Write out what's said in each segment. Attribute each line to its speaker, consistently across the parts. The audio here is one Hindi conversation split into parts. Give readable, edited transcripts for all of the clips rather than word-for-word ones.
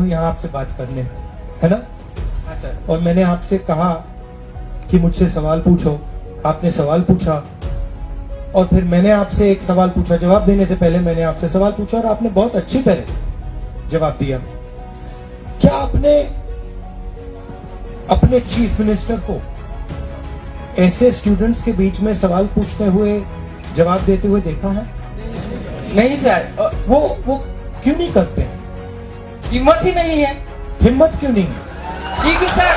Speaker 1: हूँ यहाँ आपसे बात करने, है ना?
Speaker 2: हाँ सर।
Speaker 1: और मैंने आपसे कहा कि मुझसे सवाल पूछो, आपने सवाल पूछा, और फिर मैंने आपसे एक सवाल पूछा, जवाब देने से पहले मैंने आपसे सवाल पूछा और आपने बहुत अच्छी तरह जवाब दिया। क्या आपने अपने चीफ मिनिस्टर को ऐसे स्टूडेंट्स के बीच में सवाल पूछते हुए जवाब देते हुए देखा है?
Speaker 2: नहीं सर,
Speaker 1: वो क्यों नहीं करते हैं?
Speaker 2: हिम्मत ही नहीं है।
Speaker 1: हिम्मत क्यों नहीं है?
Speaker 2: ठीक है सर।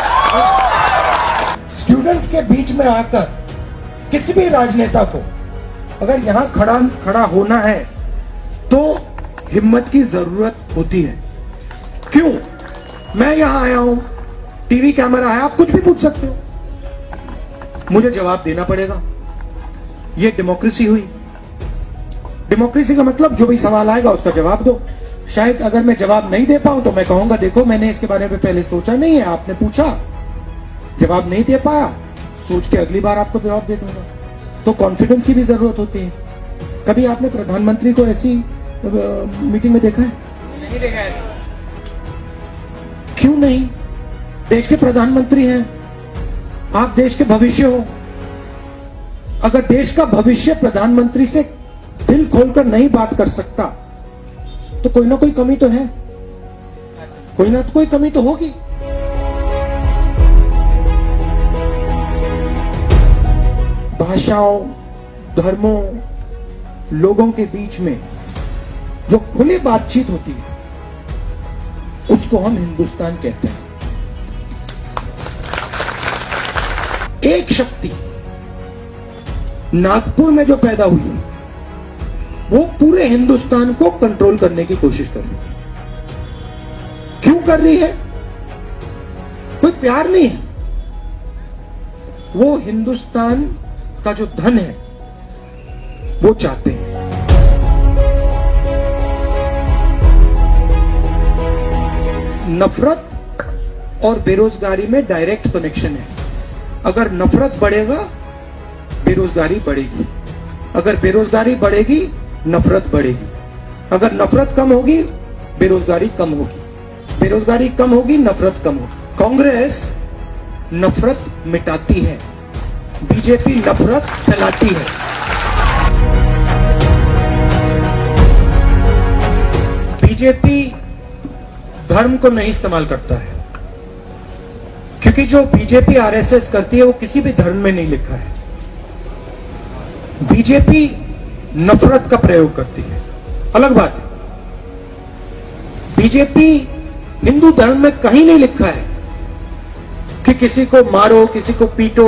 Speaker 1: स्टूडेंट्स के बीच में आकर किसी भी राजनेता को अगर यहां खड़ा होना है तो हिम्मत की जरूरत होती है। क्यों? मैं यहां आया हूं, टीवी कैमरा है, आप कुछ भी पूछ सकते हो, मुझे जवाब देना पड़ेगा। ये डेमोक्रेसी हुई। डेमोक्रेसी का मतलब जो भी सवाल आएगा उसका जवाब दो। शायद अगर मैं जवाब नहीं दे पाऊं तो मैं कहूंगा देखो मैंने इसके बारे में पहले सोचा नहीं है, आपने पूछा, जवाब नहीं दे पाया, सोच के अगली बार आपको जवाब दे दूंगा। तो कॉन्फिडेंस की भी जरूरत होती है। कभी आपने प्रधानमंत्री को ऐसी मीटिंग में देखा है?
Speaker 2: नहीं देखा है।
Speaker 1: क्यों नहीं? देश के प्रधानमंत्री हैं, आप देश के भविष्य हो। अगर देश का भविष्य प्रधानमंत्री से दिल खोलकर नहीं बात कर सकता तो कोई ना कोई कमी तो है, कोई ना कोई कमी तो होगी। भाषाओं, धर्मों, लोगों के बीच में जो खुली बातचीत होती है उसको हम हिंदुस्तान कहते हैं। एक शक्ति नागपुर में जो पैदा हुई वो पूरे हिंदुस्तान को कंट्रोल करने की कोशिश कर रही है। क्यों कर रही है? कोई प्यार नहीं है, वो हिंदुस्तान का जो धन है वो चाहते हैं। नफरत और बेरोजगारी में डायरेक्ट कनेक्शन है। अगर नफरत बढ़ेगा बेरोजगारी बढ़ेगी, अगर बेरोजगारी बढ़ेगी नफरत बढ़ेगी, अगर नफरत कम होगी बेरोजगारी कम होगी, बेरोजगारी कम होगी नफरत कम होगी। कांग्रेस नफरत मिटाती है, बीजेपी नफरत फैलाती है। बीजेपी धर्म को नहीं इस्तेमाल करता है, क्योंकि जो बीजेपी आरएसएस करती है वो किसी भी धर्म में नहीं लिखा है। बीजेपी नफरत का प्रयोग करती है, अलग बात है। बीजेपी हिंदू धर्म में कहीं नहीं लिखा है कि किसी को मारो, किसी को पीटो,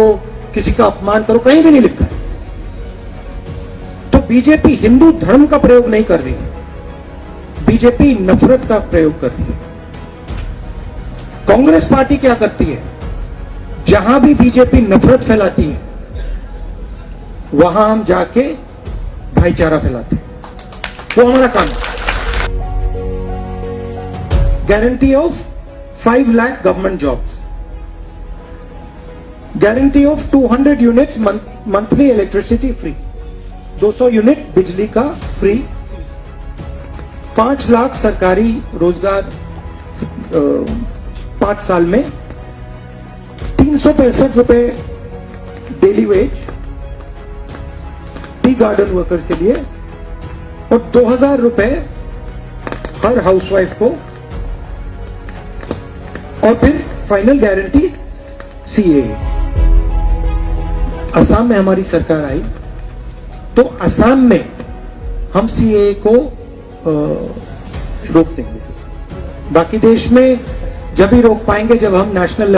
Speaker 1: किसी का अपमान करो, कहीं भी नहीं लिखा है। तो बीजेपी हिंदू धर्म का प्रयोग नहीं कर रही है, बीजेपी नफरत का प्रयोग कर रही है। कांग्रेस पार्टी क्या करती है? जहां भी बीजेपी नफरत फैलाती है वहां हम जाके भाईचारा फैलाते हैं। वो हमारा काम है। Guarantee of 5 lakh government jobs, guarantee of 200 units monthly electricity free, 200 unit बिजली का फ्री, 5 लाख सरकारी रोजगार 5 साल में, 365 रुपए daily veg tea garden worker के लिए, और 2000 रुपए हर हाउसवाइफ को, और फिर फाइनल गारंटी सीएए। असम में हमारी सरकार आई तो असम में हम सीएए को रोक देंगे। बाकी देश में जब भी रोक पाएंगे जब हम नेशनल